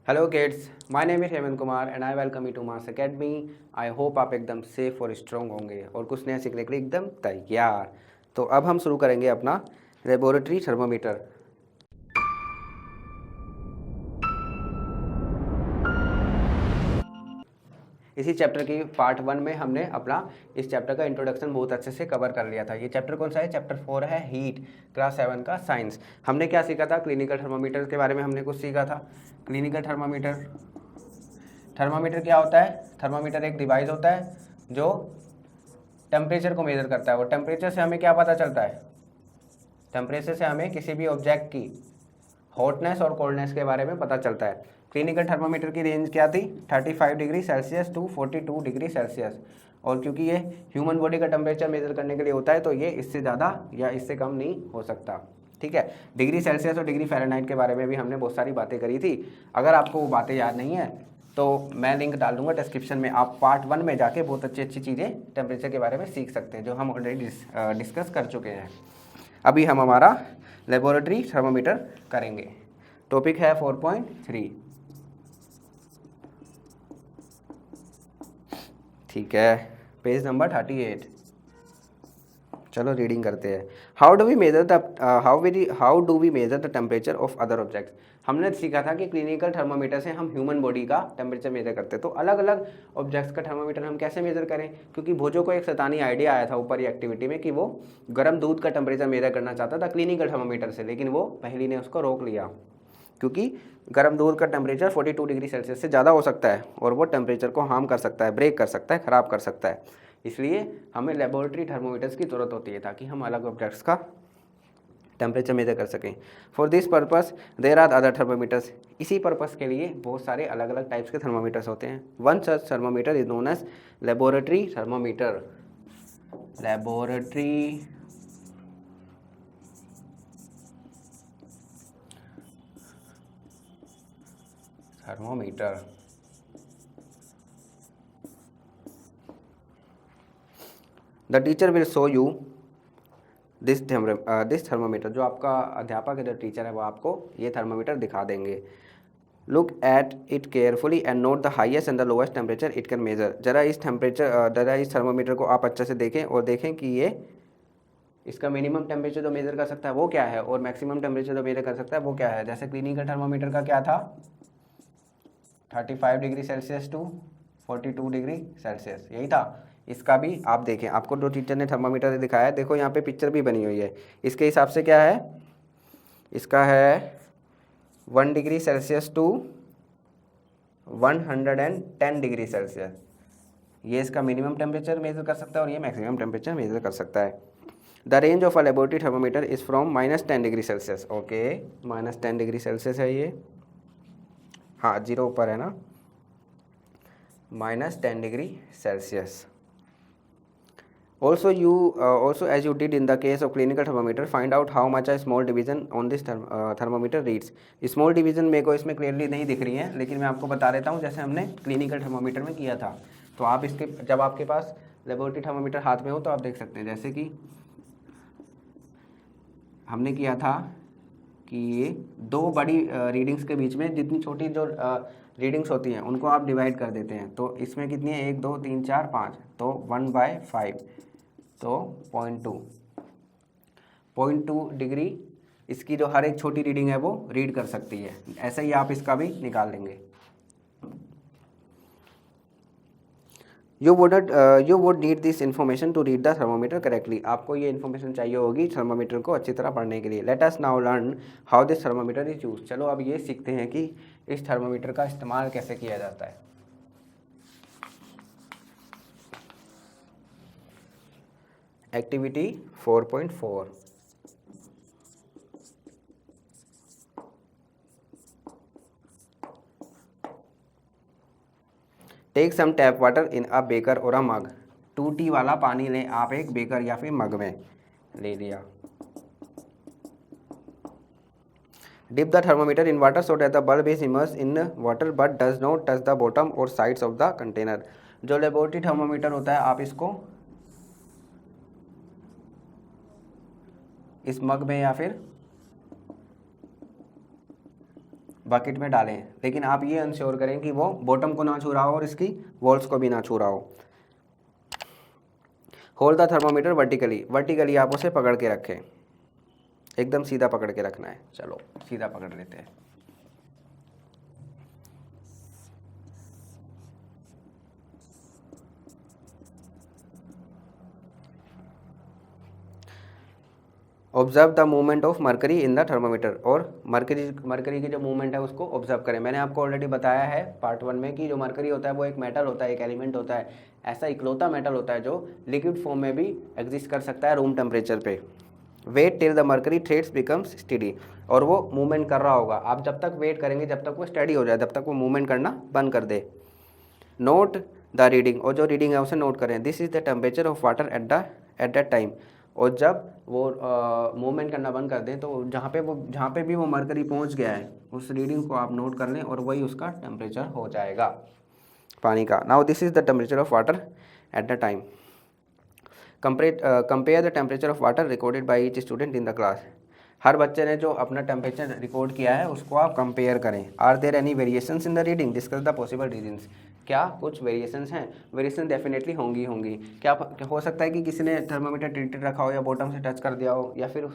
Hello kids, my name is Hemant Kumar and I welcome you to Mass Academy. I hope आप एकदम safe और strong होंगे और कुछ नया सीखने के लिए एकदम तैयार। तो अब हम शुरू करेंगे अपना लेबोरेटरी थर्मामीटर। इसी चैप्टर की पार्ट 1 में हमने अपना इस चैप्टर का इंट्रोडक्शन बहुत अच्छे से कवर कर लिया था। ये चैप्टर कौन सा है? चैप्टर 4 है हीट, क्लास 7 का साइंस। हमने क्या सीखा था? क्लिनिकल थर्मामीटर के बारे में हमने कुछ सीखा था। क्लिनिकल थर्मामीटर, थर्मामीटर क्या होता है? थर्मामीटर एक डिवाइस होता है जो टेम्परेचर को मेजर करता है। और टेम्परेचर से हमें क्या पता चलता है? टेम्परेचर से हमें किसी भी ऑब्जेक्ट की हॉटनेस और कोल्डनेस के बारे में पता चलता है। क्लिनिकल थर्मामीटर की रेंज क्या थी? 35 degree Celsius to 42 degree Celsius. और क्योंकि ये ह्यूमन बॉडी का टेम्परेचर मेजर करने के लिए होता है तो ये इससे ज़्यादा या इससे कम नहीं हो सकता। ठीक है। डिग्री सेल्सियस और डिग्री फ़ारेनहाइट के बारे में भी हमने बहुत सारी बातें करी थी। अगर आपको वो बातें याद नहीं है तो मैं लिंक डाल दूंगा डिस्क्रिप्शन में। आप पार्ट 1 में जाके बहुत अच्छी अच्छी चीज़ें टेम्परेचर के बारे में सीख सकते हैं जो हम ऑलरेडी डिस्कस कर चुके हैं। अभी हम हमारा लेबोरेटरी थर्मामीटर करेंगे। टॉपिक है 4.3। ठीक है, पेज नंबर 38। चलो रीडिंग करते हैं। How do we measure the temperature of other objects. हमने सीखा था कि क्लिनिकल थर्मामीटर से हम ह्यूमन बॉडी का टेम्परेचर मेजर करते हैं। तो अलग अलग ऑब्जेक्ट्स का थर्मामीटर हम कैसे मेजर करें? क्योंकि भोजो को एक शैतानी आइडिया आया था ऊपर एक्टिविटी में कि वो गर्म दूध का टेम्परेचर मेजर करना चाहता था क्लिनिकल थर्मामीटर से, लेकिन वो पहली ने उसको रोक लिया क्योंकि गर्म दूध का टेम्परेचर 42 डिग्री सेल्सियस से ज़्यादा हो सकता है और वो टेम्परेचर को हार्म कर सकता है, ब्रेक कर सकता है, ख़राब कर सकता है। इसलिए हमें लेबोरेटरी थर्मोमीटर्स की ज़रूरत होती है ताकि हम अलग ऑब्जेक्ट्स का टेम्परेचर मेजर कर सकें। For this purpose there are other thermometers. इसी पर्पस के लिए बहुत सारे अलग अलग टाइप्स के थर्मोमीटर्स होते हैं। One such thermometer is known as laboratory thermometer. Laboratory thermometer. The teacher will show you this thermometer. जो आपका अध्यापक है, जो टीचर है, वो आपको ये थर्मोमीटर दिखा देंगे। Look at it carefully and note the highest and the lowest temperature it can measure. जरा इस थर्मोमीटर को आप अच्छे से देखें और देखें कि ये इसका मिनिमम टेम्परेचर जो मेजर कर सकता है वो क्या है और मैक्सिमम टेम्परेचर जो मेजर कर सकता है वो क्या है। जैसे क्लिनिकल थर्मोमीटर का क्या था? 35 degree Celsius to 42 degree Celsius, यही था। इसका भी आप देखें, आपको जो टीचर ने थर्मामीटर दिखाया है, देखो यहाँ पे पिक्चर भी बनी हुई है। इसके हिसाब से क्या है? इसका है 1 degree Celsius to 110 degree Celsius. ये इसका मिनिमम टेम्परेचर मेजर कर सकता है और ये मैक्सिमम टेम्परेचर मेजर कर सकता है। The range of a laboratory thermometer is from -10 degree Celsius. Okay, -10 degree Celsius है ये। हाँ, 0 ऊपर है ना। -10 degree Celsius. Also, as you did in the case of clinical thermometer, find out how much a small division on this thermometer reads. Small division मेरे को इसमें clearly नहीं दिख रही है, लेकिन मैं आपको बता देता हूँ जैसे हमने क्लिनिकल थर्मोमीटर में किया था। तो आप इसके जब आपके पास लेबोरेटरी थर्मोमीटर हाथ में हो तो आप देख सकते हैं जैसे कि हमने किया था कि ये दो बड़ी रीडिंग्स के बीच में जितनी छोटी जो रीडिंग्स होती हैं उनको आप डिवाइड कर देते हैं। तो इसमें कितनी है? 1 2 3 4 5, तो 1/5, तो 0.2 डिग्री इसकी जो हर एक छोटी रीडिंग है वो रीड कर सकती है। ऐसे ही आप इसका भी निकाल लेंगे। You would need this information to read the thermometer correctly. आपको ये इन्फॉर्मेशन चाहिए होगी थर्मोमीटर को अच्छी तरह पढ़ने के लिए। Let us now learn how this thermometer is use. चलो अब ये सीखते हैं कि इस थर्मोमीटर का इस्तेमाल कैसे किया जाता है। Activity 4.4। Take some tap water in a beaker और अ मग। टूटी वाला पानी लें आप एक बेकर या फिर मग में ले लिया। Dip the thermometer in water so that the bulb is immerse in water but does not touch the bottom और साइड्स ऑफ द कंटेनर। जो लेबोरेटरी थर्मोमीटर होता है आप इसको इस मग में या फिर बकेट में डालें, लेकिन आप ये इंश्योर करें कि वो बॉटम को ना छू रहा हो और इसकी वॉल्स को भी ना छू रहा हो। होल्ड द थर्मोमीटर वर्टिकली आप उसे पकड़ के रखें, एकदम सीधा पकड़ के रखना है। चलो सीधा पकड़ लेते हैं। Observe the movement of mercury in the thermometer, और मरकरी की जो मूवमेंट है उसको ऑब्जर्व करें। मैंने आपको ऑलरेडी बताया है पार्ट 1 में कि जो मरकरी होता है वो एक मेटल होता है, एक एलिमेंट होता है, ऐसा इकलौता मेटल होता है जो लिक्विड फॉर्म में भी एग्जिस्ट कर सकता है रूम टेम्परेचर पे। Wait till the mercury threads becomes steady, और वो मूवमेंट कर रहा होगा। आप जब तक वेट करेंगे जब तक वो स्टडी हो जाए, जब तक वो मूवमेंट करना बंद कर दे। नोट द रीडिंग, और जो रीडिंग है उसे नोट करें। This is the temperature of water at that time, और जब वो मूवमेंट करना बंद कर दें तो जहाँ पे भी वो मरकरी पहुँच गया है उस रीडिंग को आप नोट कर लें, और वही उसका टेम्परेचर हो जाएगा पानी का। Now this is the temperature of water at the time. Compare the temperature of water recorded by each student in the class. हर बच्चे ने जो अपना टेम्परेचर रिकॉर्ड किया है उसको आप कंपेयर करें। Are there any variations in the reading, discuss the possible reasons. क्या कुछ वेरिएशंस हैं? वेरिएशन डेफिनेटली होंगी। क्या हो सकता है कि किसी ने थर्मामीटर टिल्टेड रखा हो या बॉटम से टच कर दिया हो, या फिर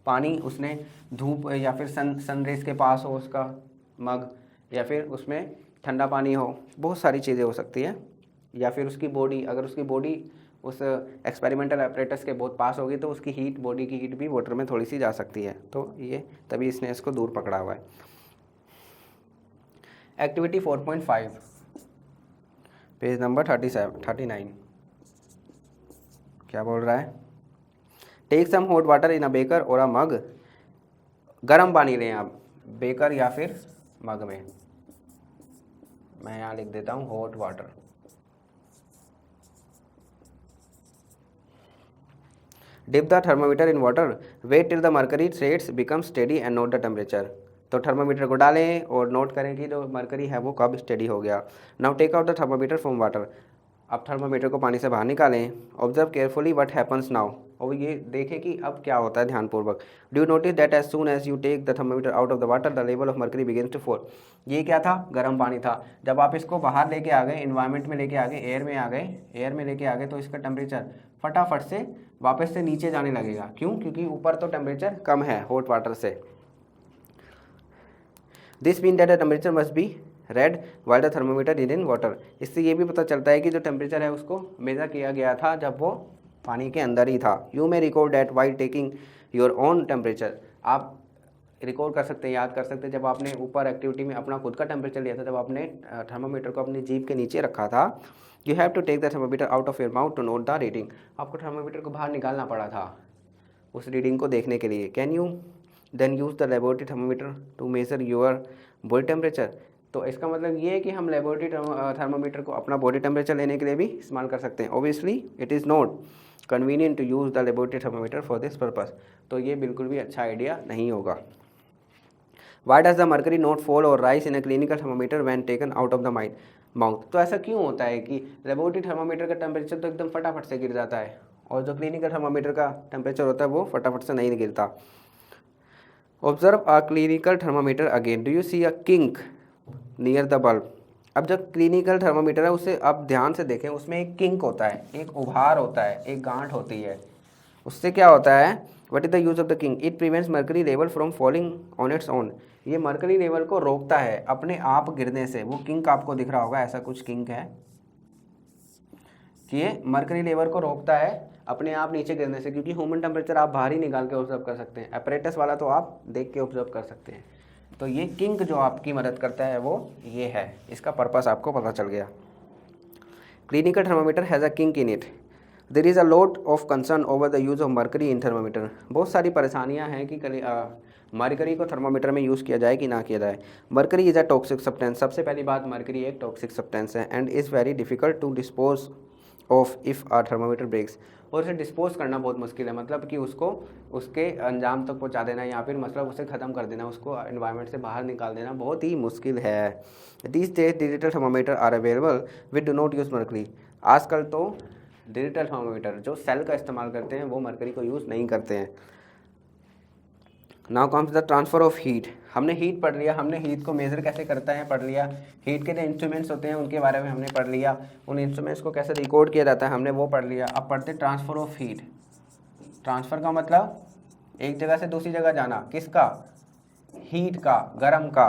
पानी उसने धूप या फिर सन रेज के पास हो उसका मग, या फिर उसमें ठंडा पानी हो, बहुत सारी चीज़ें हो सकती है। या फिर उसकी बॉडी, अगर उसकी बॉडी उस एक्सपेरिमेंटल एपरेटस के बहुत पास होगी तो उसकी हीट, बॉडी की हीट भी वाटर में थोड़ी सी जा सकती है। तो ये तभी इसने इसको दूर पकड़ा हुआ है। एक्टिविटी 4.5 पेज नंबर 39 क्या बोल रहा है? Take some hot water in a beaker और अ मग। गर्म पानी लें आप बेकर या फिर मग में। मैं यहाँ लिख देता हूँ hot water. Dip the thermometer in water, wait till the mercury threads become steady and note the temperature. तो थर्मामीटर को डालें और नोट करें कि जो मरकरी है वो कब स्टेडी हो गया। Now take out the thermometer from water. अब थर्मामीटर को पानी से बाहर निकालें। Observe carefully what happens now, और ये देखें कि अब क्या होता है ध्यानपूर्वक। Do you notice that as soon as you take the thermometer out of the water the level of mercury begins to fall. ये क्या था? गर्म पानी था। जब आप इसको बाहर लेके आ गए, इन्वायरमेंट में लेके आ गए, एयर में लेके आ गए, तो इसका टेम्परेचर फटाफट से वापस से नीचे जाने लगेगा। क्यों? क्योंकि ऊपर तो टेम्परेचर कम है हॉट वाटर से। This mean that the temperature must be red while the thermometer in water. इससे ये भी पता चलता है कि जो टेम्परेचर है उसको मेजर किया गया था जब वो पानी के अंदर ही था। You may record that while taking your own temperature. आप रिकॉर्ड कर सकते हैं, याद कर सकते हैं, जब आपने ऊपर एक्टिविटी में अपना खुद का टेम्परेचर लिया था, जब आपने थर्मोमीटर को अपनी जीभ के नीचे रखा था। You have to take the thermometer out of your mouth to note the reading. आपको थर्मोमीटर को बाहर निकालना पड़ा था उस रीडिंग को देखने के लिए। Can you then use the laboratory thermometer to measure your body temperature. तो इसका मतलब ये है कि हम लेबोरेटरी थर्मोमीटर को अपना बॉडी टेम्परेचर लेने के लिए भी इस्तेमाल कर सकते हैं। Obviously it is not convenient to use the laboratory thermometer for this purpose. तो ये बिल्कुल भी अच्छा आइडिया नहीं होगा। Why does the mercury not fall or rise in a clinical thermometer when taken out of the mouth. तो ऐसा क्यों होता है कि लेबोरेटरी थर्मोमीटर का टेम्परेचर तो एकदम फटाफट से गिर जाता है और जो क्लिनिकल थर्मोमीटर का टेम्परेचर होता है वो फटाफट से नहीं गिरता। Observe a clinical thermometer again, do you see a kink near the bulb. अब जब क्लिनिकल थर्मोमीटर है उसे आप ध्यान से देखें, उसमें एक किंक होता है, एक उभार होता है, एक गांठ होती है। उससे क्या होता है? What is the use of the kink? It prevents mercury level from falling on its own. ये मर्करी लेवल को रोकता है अपने आप गिरने से। वो किंक आपको दिख रहा होगा, ऐसा कुछ किंक है कि ये मर्करी लेवल को रोकता है अपने आप नीचे गिरने से, क्योंकि ह्यूमन टेम्परेचर आप बाहर ही निकाल के ऑब्जर्व कर सकते हैं, अपरेटस वाला तो आप देख के ऑब्जर्व कर सकते हैं। तो ये किंक जो आपकी मदद करता है वो ये है, इसका पर्पस आपको पता चल गया। Clinical thermometer has a kink in it. There is a lot of concern over the use of mercury in thermometer. बहुत सारी परेशानियां हैं कि मर्करी को थर्मोमीटर में यूज़ किया जाए कि ना किया जाए। Mercury is a toxic substance. सबसे पहली बात, मर्करी एक टॉक्सिक सब्सटेंस है and is very difficult to dispose of if a thermometer breaks. और उसे डिस्पोज करना बहुत मुश्किल है, मतलब कि उसको उसके अंजाम तक पहुंचा देना या फिर मतलब उसे ख़त्म कर देना, उसको एनवायरनमेंट से बाहर निकाल देना बहुत ही मुश्किल है। These days digital thermometer are available with do not use mercury. आजकल तो डिजिटल थर्मोमीटर जो सेल का इस्तेमाल करते हैं वो मर्करी को यूज़ नहीं करते हैं। Now comes the transfer of heat. हमने हीट पढ़ लिया, हमने हीट को मेजर कैसे करता है पढ़ लिया, हीट के जो इंस्ट्रूमेंट्स होते हैं उनके बारे में हमने पढ़ लिया, उन इंस्ट्रूमेंट्स को कैसे रिकॉर्ड किया जाता है हमने वो पढ़ लिया। अब पढ़ते ट्रांसफर ऑफ हीट। ट्रांसफर का मतलब एक जगह से दूसरी जगह जाना, किसका, हीट का, गरम का।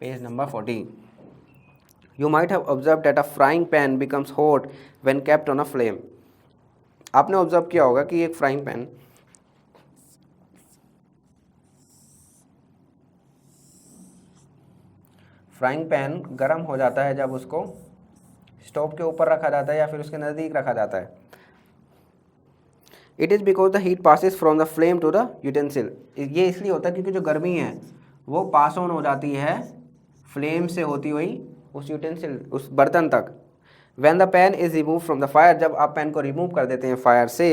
Page number 40। You might have observed that a frying pan becomes hot when kept on a flame. आपने ऑब्जर्व किया होगा कि एक फ्राइंग पैन गर्म हो जाता है जब उसको स्टोव के ऊपर रखा जाता है या फिर उसके नज़दीक रखा जाता है। It is because the heat passes from the flame to the utensil. ये इसलिए होता है क्योंकि जो गर्मी है वो पास ऑन हो जाती है फ्लेम से होती हुई उस यूटेंसिल, उस बर्तन तक। When the pan is removed from the fire, जब आप पैन को रिमूव कर देते हैं फायर से,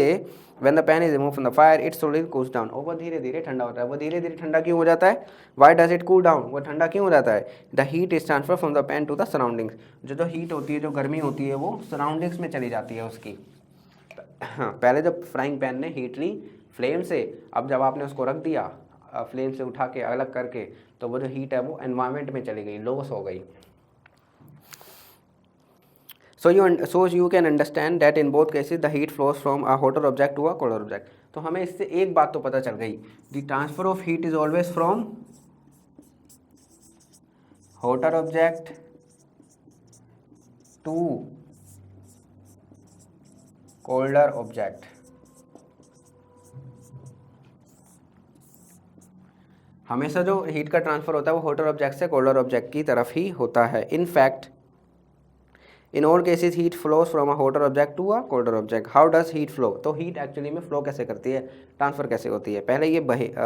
when the pan is removed from the fire, it slowly cools down। और वो धीरे धीरे ठंडा होता है। वो धीरे धीरे ठंडा क्यों हो जाता है? Why does it cool down? वो ठंडा क्यों हो जाता है? The heat is transferred from the pan to the surroundings। जो हीट होती है, जो गर्मी होती है, वो सराउंडिंग्स में चली जाती है उसकी। हाँ, पहले जब फ्राइंग पैन ने हीट ली फ्लेम से, अब जब आपने उसको रख दिया फ्लेम से उठा के अलग करके, तो वो जो हीट है वो एनवायरनमेंट में चली गई, लॉस हो गई। So you can understand that in both cases the heat flows from a hotter object to a colder object। तो हमें इससे एक बात तो पता चल गई, the transfer of heat is always from hotter object to colder object। हमेशा जो हीट का ट्रांसफर होता है वो होटर ऑब्जेक्ट से कोल्डर ऑब्जेक्ट की तरफ ही होता है। In fact in all cases heat flows from a hotter object to a colder object. How does heat flow? तो हीट एक्चुअली में फ्लो कैसे करती है, ट्रांसफर कैसे होती है? पहले ये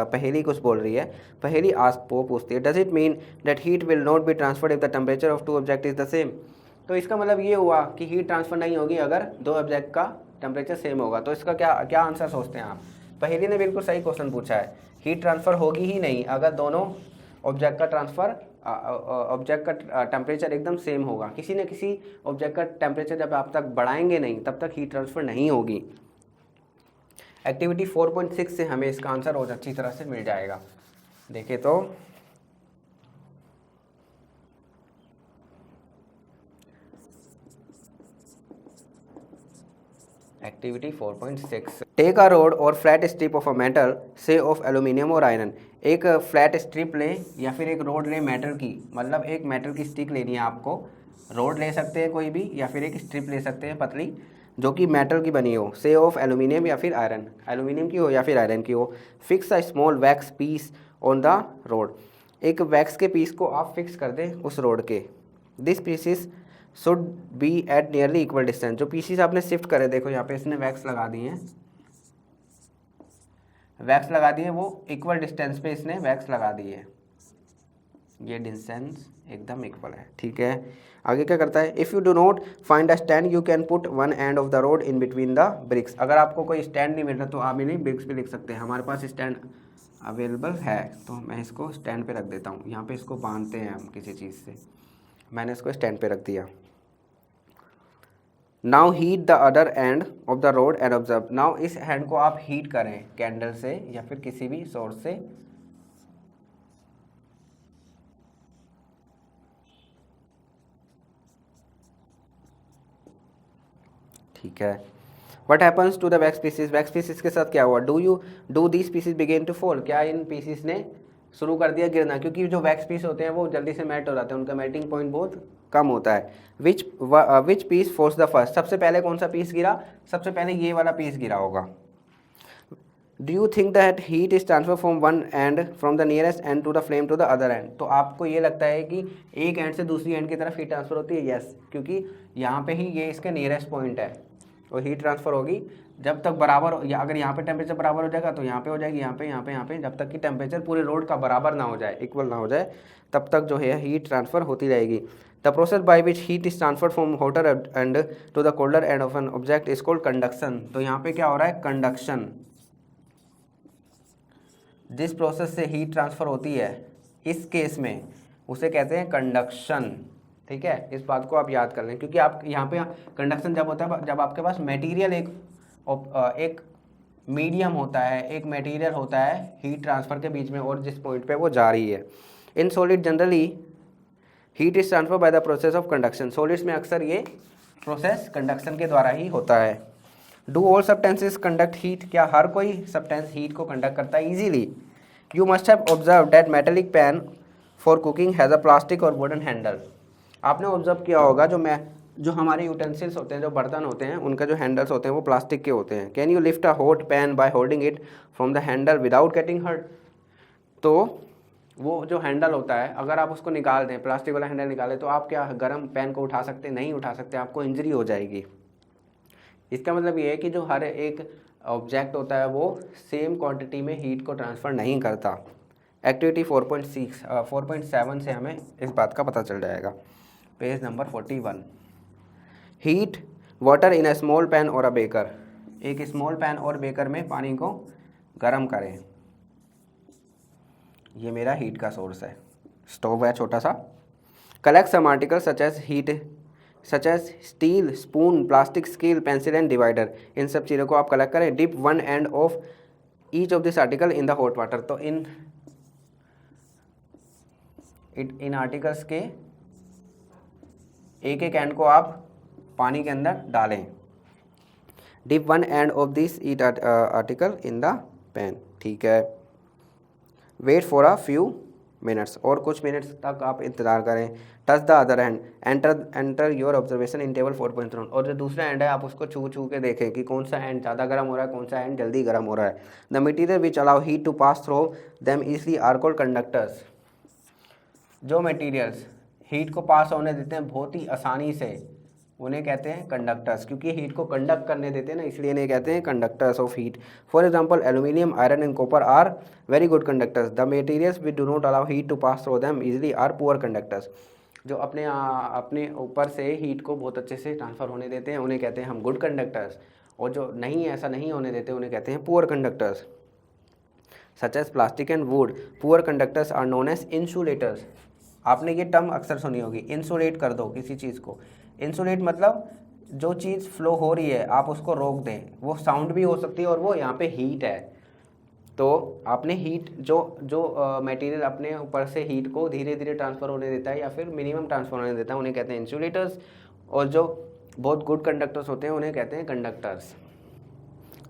पहेली कुछ बोल रही है। पहेली वो पूछती है, does it mean that heat will not be transferred if the temperature of two object is the same. तो इसका मतलब ये हुआ कि हीट ट्रांसफर नहीं होगी अगर दो ऑब्जेक्ट का टेम्परेचर सेम होगा। तो इसका क्या आंसर सोचते हैं आप? पहेली ने बिल्कुल सही क्वेश्चन पूछा है। हीट ट्रांसफर होगी ही नहीं अगर दोनों ऑब्जेक्ट का टेम्परेचर एकदम सेम होगा। किसी न किसी ऑब्जेक्ट का टेम्परेचर जब आप तक बढ़ाएंगे नहीं तब तक हीट ट्रांसफर नहीं होगी। एक्टिविटी 4.6 से हमें इसका आंसर और अच्छी तरह से मिल जाएगा। देखें तो एक्टिविटी 4.6, टेक अ रोड और flat strip of a metal से ऑफ एल्यूमिनियम और आयरन। एक फ्लैट स्ट्रिप ले या फिर एक रोड ले मेटल की, मतलब एक मेटल की स्टिक लेनी है आपको। रोड ले सकते हैं कोई भी या फिर एक स्ट्रिप ले सकते हैं पतली जो कि मेटल की बनी हो, से ऑफ एल्यूमिनियम या फिर आयरन, एल्यूमिनियम की हो या फिर आयरन की हो। Fix a small wax piece on the rod. एक वैक्स के पीस को आप फिक्स कर दें उस रोड के। This pieces should be at nearly equal distance. जो पीसीस आपने शिफ्ट करे, देखो यहाँ पे इसने वैक्स लगा दी है, वैक्स लगा दी है, वो इक्वल डिस्टेंस पे इसने वैक्स लगा दी है। ये डिस्टेंस एकदम इक्वल है, ठीक है। आगे क्या करता है, if you do not find a stand you can put one end of the rod in between the bricks. अगर आपको कोई स्टैंड नहीं मिल रहा तो आप इन्हें ब्रिक्स पे लिख सकते हैं। हमारे पास स्टैंड अवेलेबल है तो मैं इसको स्टैंड पे रख देता हूँ। यहाँ पे इसको बांधते हैं हम किसी चीज़ से, मैंने इसको स्टैंड पे रख दिया। Now heat the other and of the road and observe. Now इस हैंड को आप हीट करें कैंडल से या फिर किसी भी सोर्स से। ठीक है। What happens to the wax pieces? Wax pieces के साथ क्या हुआ? Do these pieces begin to fall? क्या इन पीसीस ने शुरू कर दिया गिरना? क्योंकि जो वैक्स पीस होते हैं वो जल्दी से मेल्ट हो जाते हैं, उनका मेल्टिंग पॉइंट बहुत कम होता है। विच पीस फोर्स द फर्स्ट? सबसे पहले कौन सा पीस गिरा? सबसे पहले ये वाला पीस गिरा होगा। Do you think that heat is transfer from one end from the nearest end to the flame to the other end? तो आपको ये लगता है कि एक एंड से दूसरी एंड की तरफ हीट ट्रांसफर होती है? यस, क्योंकि यहाँ पे ही ये इसके नियरेस्ट पॉइंट है और हीट ट्रांसफर होगी जब तक बराबर, या अगर यहाँ पे टेम्परेचर बराबर हो जाएगा तो यहाँ पे हो जाएगी, यहाँ पे, जब तक कि टेम्परेचर पूरे रोड का बराबर ना हो जाए, इक्वल ना हो जाए, तब तक जो है हीट ट्रांसफर होती रहेगी। The process by which heat is transfer from hotter end to the colder end of an object is called conduction. तो यहाँ पे क्या हो रहा है? कंडक्शन। जिस प्रोसेस से हीट ट्रांसफर होती है इस केस में उसे कहते हैं कंडक्शन, ठीक है। इस बात को आप याद कर लें, क्योंकि आप यहाँ पे कंडक्शन जब होता है जब आपके पास मटेरियल एक मीडियम होता है, एक मटेरियल होता है हीट ट्रांसफ़र के बीच में और जिस पॉइंट पे वो जा रही है। In solid generally heat is transfer by the process of conduction. Solids में अक्सर ये प्रोसेस कंडक्शन के द्वारा ही होता है। Do all substances conduct heat? क्या हर कोई सब्सटेंस हीट को कंडक्ट करता है easily? You must have observe that metallic pan for cooking has a plastic और वुडन हैंडल। आपने ऑब्जर्व किया होगा जो हमारे यूटेंसिल्स होते हैं, जो बर्तन होते हैं, उनका जो हैंडल्स होते हैं वो प्लास्टिक के होते हैं। Can you lift a hot pan by holding it from the handle without getting hurt? तो वो जो हैंडल होता है, अगर आप उसको निकाल दें, प्लास्टिक वाला हैंडल निकालें, तो आप क्या गर्म पैन को उठा सकते? नहीं उठा सकते, आपको इंजरी हो जाएगी। इसका मतलब ये है कि जो हर एक ऑब्जेक्ट होता है वो सेम क्वांटिटी में हीट को ट्रांसफ़र नहीं करता। एक्टिविटी 4.7 से हमें इस बात का पता चल जाएगा। Page number 41। Heat water in a small pan और अ बेकर। एक स्मॉल पैन और बेकर में पानी को गर्म करें। ये मेरा हीट का सोर्स है, स्टोव है छोटा सा। Collect some article such as steel, spoon, plastic scale, pencil and divider. इन सब चीज़ों को आप कलेक्ट करें। Dip one end of each of this article in the hot water. तो इन आर्टिकल्स के एक एक एंड को आप पानी के अंदर डालें। Dip one end of this each article in the pan. ठीक है। Wait for a few minutes. और कुछ मिनट्स तक आप इंतज़ार करें। Touch the other hand, enter your observation in table 4.1। और जो दूसरा एंड है आप उसको छू के देखें कि कौन सा एंड ज़्यादा गर्म हो रहा है, कौन सा एंड जल्दी गर्म हो रहा है। The material which allow heat to pass through them easily are called conductors. जो मटीरियल्स हीट को पास होने देते हैं बहुत ही आसानी से, उन्हें कहते हैं कंडक्टर्स। क्योंकि हीट को कंडक्ट करने देते हैं ना, इसलिए इन्हें कहते हैं conductors of heat. For example aluminium, iron and copper are very good conductors. The materials which do not allow heat to pass through them easily are poor conductors. जो अपने ऊपर से हीट को बहुत अच्छे से ट्रांसफ़र होने देते हैं उन्हें कहते हैं हम गुड कंडक्टर्स, और जो नहीं ऐसा नहीं होने देते उन्हें कहते हैं poor conductors. Such as plastic and wood, poor conductors are known as insulators. आपने ये टर्म अक्सर सुनी होगी, इंसुलेट कर दो किसी चीज़ को। इंसुलेट मतलब जो चीज़ फ्लो हो रही है आप उसको रोक दें। वो साउंड भी हो सकती है और वो यहाँ पे हीट है। तो आपने हीट जो मटेरियल अपने ऊपर से हीट को धीरे धीरे ट्रांसफ़र होने देता है या फिर मिनिमम ट्रांसफ़र होने देता है उन्हें कहते हैं इंसुलेटर्स। और जो बहुत गुड कंडक्टर्स होते हैं उन्हें कहते हैं conductors.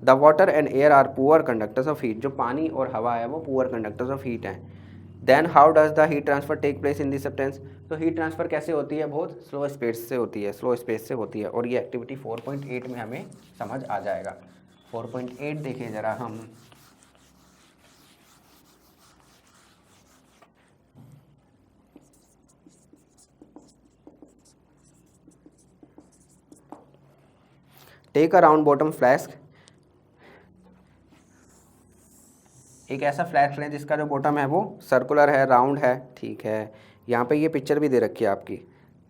The water and air are poor conductors of heat. जो पानी और हवा है वो पुअर कंडक्टर्स ऑफ हीट हैं। Then how does the heat transfer take place in this substance? तो हीट ट्रांसफ़र कैसे होती है? बहुत स्लो स्पेस से होती है। और ये एक्टिविटी 4.8 में हमें समझ आ जाएगा। 4.8 देखिए ज़रा हम। Take a round bottom flask. एक ऐसा फ्लास्क लें जिसका जो बॉटम है वो सर्कुलर है, राउंड है। ठीक है। यहाँ पे ये पिक्चर भी दे रखी है आपकी।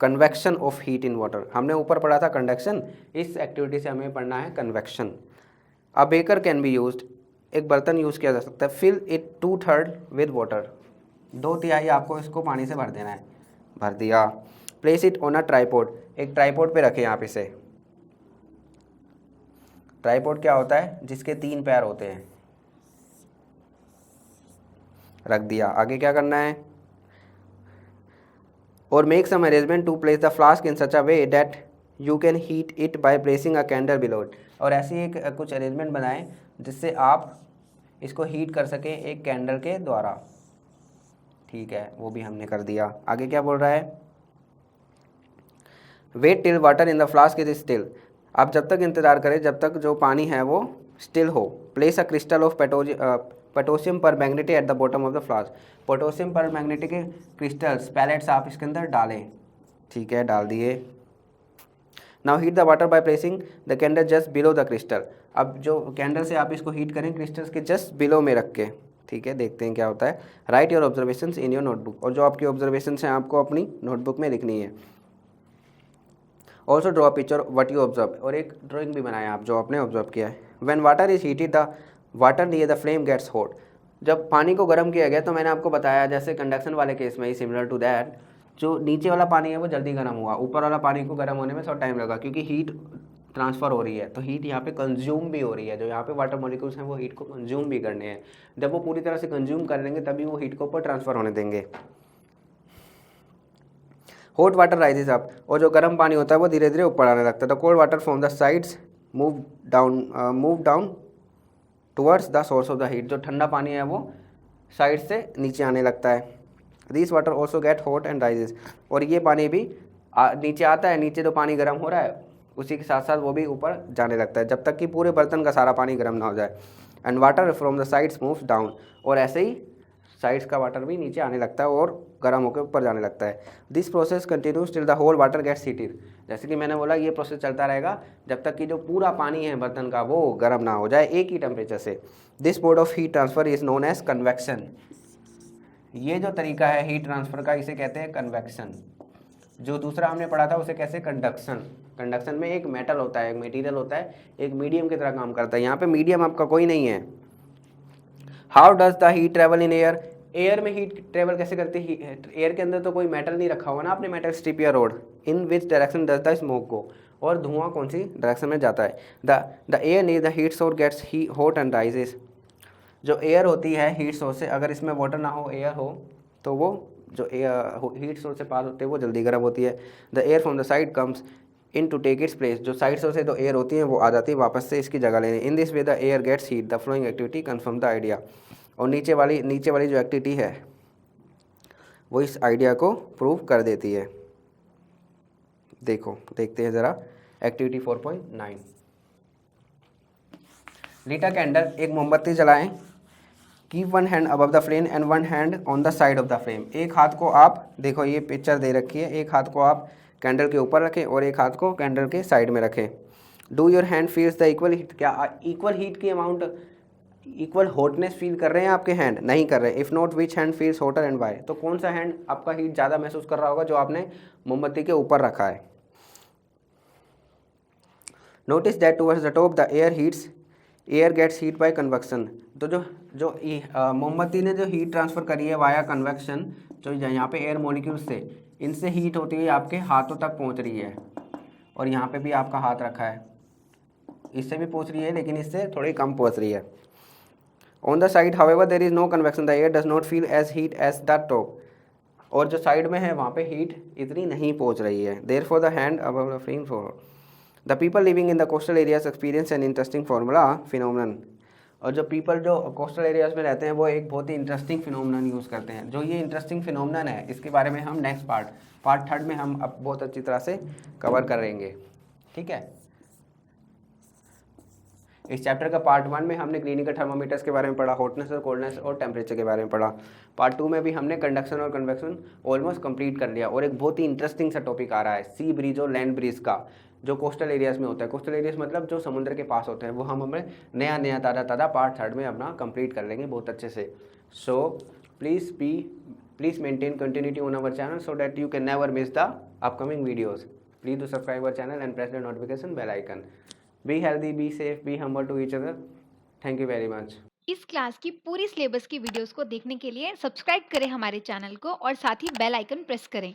Convection of heat in water. हमने ऊपर पढ़ा था कंडक्शन, इस एक्टिविटी से हमें पढ़ना है convection. A baker can be used. एक बर्तन यूज़ किया जा सकता है। Fill it 2/3 with water. 2/3 आपको इसको पानी से भर देना है। भर दिया। Place it on a tripod. एक ट्राइपॉड पे रखें आप इसे। ट्राइपॉड क्या होता है? जिसके 3 पैर होते हैं। रख दिया। आगे क्या करना है? और make some arrangement to place the flask in such a way that you can heat it by placing a candle below it. और ऐसी एक कुछ अरेंजमेंट बनाएं जिससे आप इसको हीट कर सकें एक कैंडल के द्वारा। ठीक है, वो भी हमने कर दिया। आगे क्या बोल रहा है? Wait till water in the flask is still. आप जब तक इंतज़ार करें जब तक जो पानी है वो स्टिल हो। Place a crystal of potassium permanganate at the bottom of the flask. Potassium permanganate crystals, pellets आप इसके अंदर डालें। ठीक है, डाल दिए। Now heat the water by placing the candle just below the crystal. अब जो कैंडल से आप इसको हीट करें क्रिस्टल्स के जस्ट बिलो में रख के। ठीक है, देखते हैं क्या होता है। Right your observations in your notebook. और जो आपकी ऑब्जर्वेशंस हैं आपको अपनी नोटबुक में लिखनी है। Also draw picture what you observe. और एक ड्राइंग भी बनाएं आप जो आपने ऑब्जर्व किया है। When water is heated the water near the flame gets hot. जब पानी को गर्म किया गया तो मैंने आपको बताया जैसे कंडक्शन वाले केस में ही सिमिलर टू दैट, जो नीचे वाला पानी है वो जल्दी गर्म हुआ, ऊपर वाला पानी को गर्म होने में थोड़ा टाइम लगा क्योंकि हीट ट्रांसफ़र हो रही है, तो हीट यहाँ पे कंज्यूम भी हो रही है। जो यहाँ पे वाटर मॉलिक्यूल्स हैं वो हीट को कंज्यूम भी करने हैं। जब वो पूरी तरह से कंज्यूम कर लेंगे तभी वो हीट को ऊपर ट्रांसफ़र होने देंगे। हॉट वाटर राइजेज अप, और जो गर्म पानी होता है वो धीरे धीरे ऊपर आने लगता है। The cold water from the sides move down towards the source of the heat, जो ठंडा पानी है वो साइड से नीचे आने लगता है। This water also get hot and rises, और ये पानी भी नीचे आता है। नीचे जो पानी गर्म हो रहा है उसी के साथ साथ वो भी ऊपर जाने लगता है, जब तक कि पूरे बर्तन का सारा पानी गर्म ना हो जाए। And water from the sides moves down, और ऐसे ही साइड्स का वाटर भी नीचे आने लगता है और गर्म होकर ऊपर जाने लगता है। This process continues till the whole water gets heated, जैसे कि मैंने बोला ये प्रोसेस चलता रहेगा जब तक कि जो पूरा पानी है बर्तन का वो गर्म ना हो जाए एक ही टेम्परेचर से। This mode of heat transfer is known as convection. ये जो तरीका है हीट ट्रांसफ़र का इसे कहते हैं कन्वेक्शन। जो दूसरा हमने पढ़ा था उसे कैसे कंडक्शन। कंडक्शन में एक मेटल होता है, एक मटेरियल होता है, एक मीडियम की तरह काम करता है। यहाँ पे मीडियम आपका कोई नहीं है। How does the heat travel in air, air में हीट ट्रेवल कैसे करती है। एयर के अंदर तो कोई मेटल नहीं रखा हुआ ना आपने, मेटल स्ट्रिप या rod. In which direction does the smoke go, और धुआं कौन सी डायरेक्शन में जाता है। The air need the heat source gets hot and rises, जो एयर होती है हीट सोर्स से, अगर इसमें वाटर ना हो एयर हो तो वो जो हीट सोर्स से पास होते हैं वो जल्दी गर्म होती है। The air from the side comes in to take its place, जो साइड सोर्स से जो एयर होती है वो आ जाती है वापस से इसकी जगह लेने। In this way the air gets heat, the flowing activity confirm the idea, और नीचे वाली जो एक्टिविटी है वो इस आइडिया को प्रूव कर देती है। देखते हैं ज़रा एक्टिविटी 4.9। लीट अ कैंडल, एक मोमबत्ती जलाएं। Keep one hand above the flame and one hand on the side of the flame, एक हाथ को आप, देखो ये पिक्चर दे रखी है, एक हाथ को आप कैंडल के ऊपर रखें और एक हाथ को कैंडल के साइड में रखें। Do your hand feels the equal heat, क्या इक्वल हीट की अमाउंट, इक्वल हॉटनेस फील कर रहे हैं आपके हैंड, नहीं कर रहे। If not which hand feels hotter and why, तो कौन सा हैंड आपका हीट ज़्यादा महसूस कर रहा होगा, जो आपने मोमबत्ती के ऊपर रखा है। Notice that towards the top the air gets heat by convection, तो जो मोमबत्ती ने जो हीट ट्रांसफ़र करी है वाया कन्वेक्शन, जो यहाँ पे एयर मॉलिक्यूल्स से, इनसे हीट होती हुई आपके हाथों तक पहुँच रही है, और यहाँ पे भी आपका हाथ रखा है, इससे भी पहुँच रही है लेकिन इससे थोड़ी कम पहुँच रही है। On the side however there is no convection, the air does not feel as heat as the top, और जो साइड में है वहाँ पे हीट इतनी नहीं पहुँच रही है। Therefore the hand above the flame for the people living in the coastal areas experience an interesting formula phenomenon, और जो पीपल जो कोस्टल एरियाज में रहते हैं वो एक बहुत ही इंटरेस्टिंग फिनोमिनन यूज़ करते हैं। जो ये इंटरेस्टिंग फिनोमिनन है इसके बारे में हम नेक्स्ट पार्ट 3 में हम अब बहुत अच्छी तरह से कवर करेंगे, ठीक है। इस चैप्टर का पार्ट 1 में हमने क्लिनिकल थर्मामीटर्स के बारे में पढ़ा, हॉटनेस और कोल्डनेस और टेम्परेचर के बारे में पढ़ा। पार्ट 2 में भी हमने कंडक्शन और कन्वेक्शन ऑलमोस्ट कंप्लीट कर लिया, और एक बहुत ही इंटरेस्टिंग सा टॉपिक आ रहा है सी ब्रीज और लैंड ब्रीज का, जो कोस्टल एरियाज में होता है। कोस्टल एरियाज मतलब जो समुद्र के पास होते हैं, वो हम हमें नया ताज़ा पार्ट 3 में अपना कंप्लीट कर लेंगे बहुत अच्छे से। So please maintain continuity on our channel so that you can never miss the upcoming videos. Please do subscribe our channel and press the notification bell icon. Be healthy, be safe, be humble to each other. Thank you very much. इस class की पूरी syllabus की videos को देखने के लिए subscribe करें हमारे चैनल को और साथ ही बेल आइकन प्रेस करें।